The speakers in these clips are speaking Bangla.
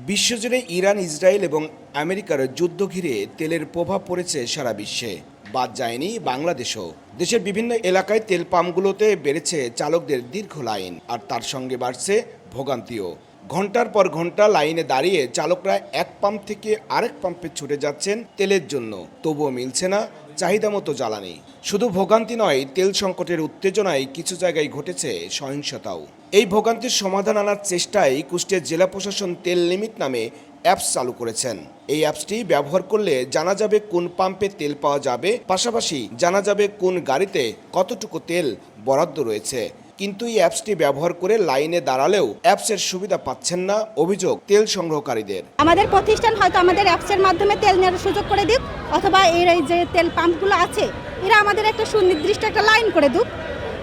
বিশ্বজুড়ে ইরান, ইসরায়েল এবং আমেরিকার যুদ্ধ ঘিরে তেলের প্রভাব পড়েছে সারা বিশ্বে। বাদ যায়নি বাংলাদেশও। দেশের বিভিন্ন এলাকায় তেল পাম্পগুলোতে বেড়েছে চালকদের দীর্ঘ লাইন, আর তার সঙ্গে বাড়ছে ভোগান্তিও। ঘন্টার পর ঘন্টা লাইনে দাঁড়িয়ে চালকরা এক পাম্প থেকে আরেক পাম্পে ছুটে যাচ্ছেন তেলের জন্য, তবুও মিলছে না চাহিদা মতো জ্বালানি। শুধু ভোগান্তি নয়, তেল সংকটের উত্তেজনায় কিছু জায়গায় ঘটেছে সহিংসতাও। এই ভোগান্তির সমাধান আনার চেষ্টায় কুষ্টিয়া জেলা প্রশাসন তেল লিমিট নামে অ্যাপস চালু করেছেন। এই অ্যাপসটি ব্যবহার করলে জানা যাবে কোন পাম্পে তেল পাওয়া যাবে, পাশাপাশি জানা যাবে কোন গাড়িতে কতটুকু তেল বরাদ্দ রয়েছে। কিন্তু এই অ্যাপসটি ব্যবহার করে লাইনে দাঁড়ালেও অ্যাপসের সুবিধা পাচ্ছেন না, অভিযোগ তেল সংগ্রহকারীদের। আমাদের প্রতিষ্ঠান হয়তো আমাদের অ্যাপসের মাধ্যমে তেল নেওয়ার সুযোগ করে দিক, অথবা এর এই যে তেল পাম্পগুলো আছে এরা আমাদের একটা সুনির্দিষ্ট একটা লাইন করে দিক।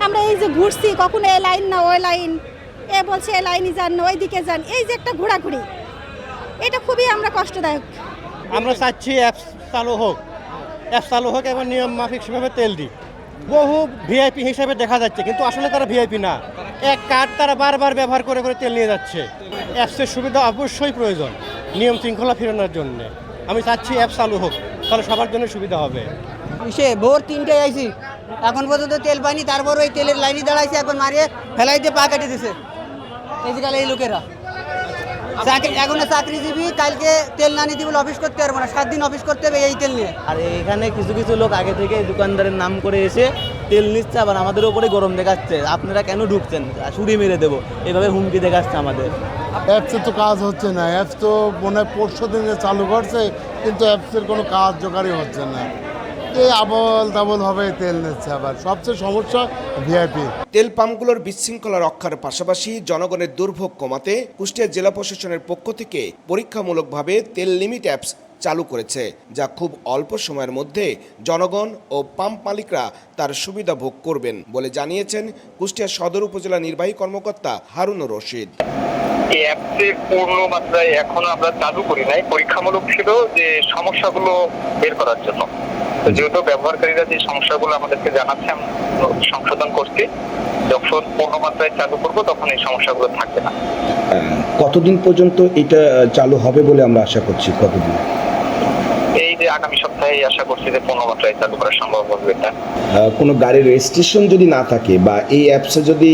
আমরা এই যে ঘুরছি, কখনো এই লাইন না ওই লাইন, এ বলছে এই লাইনে যান না ওই দিকে যান, এই যে একটা ঘোরাঘুরি, এটা খুবই আমরা কষ্টদায়ক। আমরা চাচ্ছি অ্যাপস চালু হোক এবং নিয়ম মাফিক সেভাবে তেল দিই। বহু ভিআইপি হিসেবে দেখা যাচ্ছে, কিন্তু আসলে তারা ভিআইপি না। এক কার্ড তারা বারবার ব্যবহার করে করে তেল নিয়ে যাচ্ছে। অ্যাপসের সুবিধা অবশ্যই প্রয়োজন নিয়ম শৃঙ্খলা ফেরানোর জন্য। আমি চাচ্ছি অ্যাপ চালু হোক, তাহলে সবার জন্য সুবিধা হবে। ভোর 3টায় আইছি, এখন পর্যন্ত তেল পাইনি। তারপর ওই তেলের লাইনে দাঁড়াইছে, এখন মারিয়ে ফেলাই দিয়ে পা কেটে দিছে এই যে এই লোকেরা। এখনো চাকরিজীবী, কালকে তেল না নিতে বলে অফিস করতে পারবো না, 7 দিন অফিস করতে হবে এই তেল নিয়ে। আর এখানে কিছু কিছু লোক আগে থেকে দোকানদারের নাম করে এসে তেল নিচ্ছে, আবার আমাদের উপরে গরম দেখাচ্ছে, আপনারা কেন ঢুকছেন, ছুরি মেরে দেবো, এভাবে হুমকি দেখাচ্ছে আমাদের। অ্যাপসে তো কাজ হচ্ছে না। অ্যাপস তো মনে হয় পরশু দিনে চালু করছে, কিন্তু অ্যাপসের কোনো কার্যকারী হচ্ছে না। এই আবল তাবল ভাবে তেল নিচ্ছে। আবার সবচেয়ে সমস্যা ভিআইপি। তেল পাম্পগুলোর বিশৃঙ্খলা রক্ষার পাশাপাশি জনগণের দুর্ভোগ কমাতে কুষ্টিয়া জেলা প্রশাসনের পক্ষ থেকে পরীক্ষামূলকভাবে তেল লিমিট অ্যাপস চালু করেছে, যা খুব অল্প সময়ের মধ্যে জনগণ ও পাম্প মালিকরা তার সুবিধা ভোগ করবেন বলে জানিয়েছেন কুষ্টিয়া সদর উপজেলা নির্বাহী কর্মকর্তা হারুনুর রশিদ। এই অ্যাপসের পূর্ণ মাত্রায় এখনো আমরা চালু করি নাই, পরীক্ষামূলক ছিল যে সমস্যাগুলো বের করার জন্য। যেহেতু ব্যবহারকারীরা যে সমস্যাগুলো আমাদেরকে জানাচ্ছে, আমরা সংশোধন করছি। যখন পূর্ণ মাত্রায় চালু করবো তখন এই সমস্যাগুলো থাকবে না। কতদিন পর্যন্ত এটা চালু হবে বলে আমরা আশা করছি? কতদিন? এই যে আগামী সপ্তাহে আশা করছি যে পূর্ণ মাত্রায় চালু করা সম্ভব হবে। এটা কোনো গাড়ির রেজিস্ট্রেশন যদি না থাকে বা এই অ্যাপসে যদি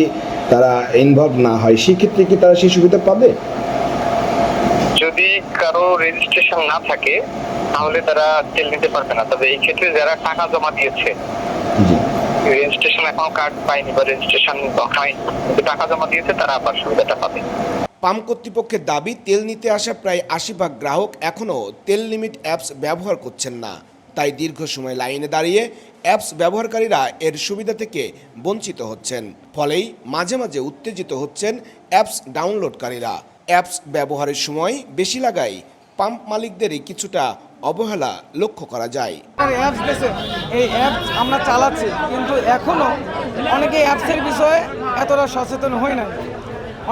তারা ইনভলভ না হয়, সেক্ষেত্রে কি তারা সেই সুবিধা পাবে? যদি কারো রেজিস্ট্রেশন না থাকে তাহলে তারা তেল নিতে পারবে না। তবে এই ক্ষেত্রে যারা টাকা জমা দিয়েছে, রেজিস্ট্রেশন এখনো কার্ড পায়নি বা রেজিস্ট্রেশন হয়নি, টাকা জমা দিয়েছে, তারা আবার সুবিধাটা পাবে। পাম্প কর্তৃপক্ষের দাবি, তেল নিতে আসা প্রায় ৮০% গ্রাহক এখনও তেল লিমিট অ্যাপস ব্যবহার করছেন না। তাই দীর্ঘ সময় লাইনে দাঁড়িয়ে অ্যাপস ব্যবহারকারীরা এর সুবিধা থেকে বঞ্চিত হচ্ছেন। ফলেই মাঝে মাঝে উত্তেজিত হচ্ছেন অ্যাপস ডাউনলোডকারীরা। অ্যাপস ব্যবহারের সময় বেশি লাগায় পাম্প মালিকদেরই কিছুটা অবহেলা লক্ষ্য করা যায়। অ্যাপস দেশে এই অ্যাপস আমরা চালাচ্ছি, কিন্তু এখনও অনেকে অ্যাপসের বিষয়ে এতটা সচেতন হয় না।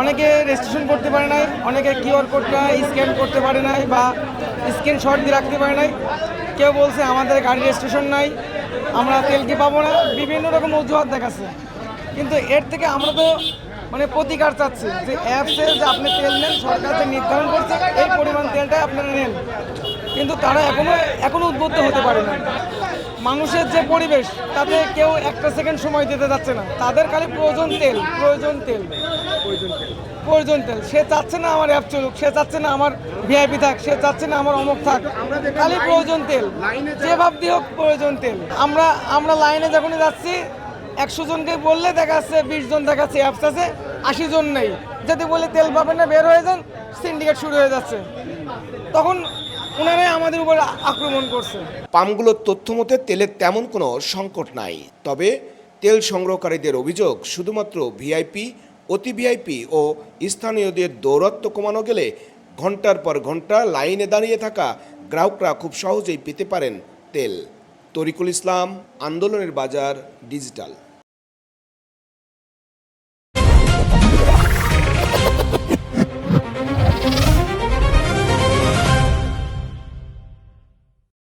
অনেকে রেজিস্ট্রেশন করতে পারে নাই, অনেকে কিউআর কোডটা স্ক্যান করতে পারে নাই বা স্ক্রিনশট দিয়ে রাখতে পারে নাই। কেউ বলছে আমাদের গাড়ি রেজিস্ট্রেশন নাই, আমরা তেল কি পাবো না, বিভিন্ন রকম অজুহাত দেখাচ্ছে। কিন্তু এর থেকে আমরা তো প্রতিকার চাচ্ছি যে অ্যাপসে যে আপনি তেল নেন, সরকার যে নির্ধারণ করছে এই পরিমাণ তেলটাই আপনারা নেন, কিন্তু তারা এখনো উদ্বুদ্ধ হতে পারে না। মানুষের যে পরিবেশ, তাতে কেউ একটা সেকেন্ড সময় দিতে যাচ্ছে না। তাদের খালি প্রয়োজন তেল। সে চাচ্ছে না আমার অ্যাপ চলুক, সে চাচ্ছে না আমার ভিআইপি থাক, সে চাচ্ছে না আমার অমুক থাক, খালি প্রয়োজন তেল। যে ভাবতে হোক প্রয়োজন তেল। আমরা লাইনে যখনই যাচ্ছি, 100 জনকে বললে দেখা যাচ্ছে 20 জন দেখাচ্ছে অ্যাপস আছে, 80 জন নেই। যদি বলে তেল পাবেন না, বের হয়ে যান, সিন্ডিকেট শুরু হয়ে যাচ্ছে। তখন ওনারাই আমাদের উপর আক্রমণ করছে। পাম্পগুলোর তথ্য মতে তেলের তেমন কোনো সংকট নাই। তবে তেল সংগ্রহকারীদের অভিযোগ, শুধুমাত্র ভিআইপি, অতি ভিআইপি ও স্থানীয়দের দৌরত্ব কমানো গেলে ঘন্টার পর ঘন্টা লাইনে দাঁড়িয়ে থাকা গ্রাহকরা খুব সহজেই পেতে পারেন তেল। তরিকুল ইসলাম, আন্দোলনের বাজার, ডিজিটাল।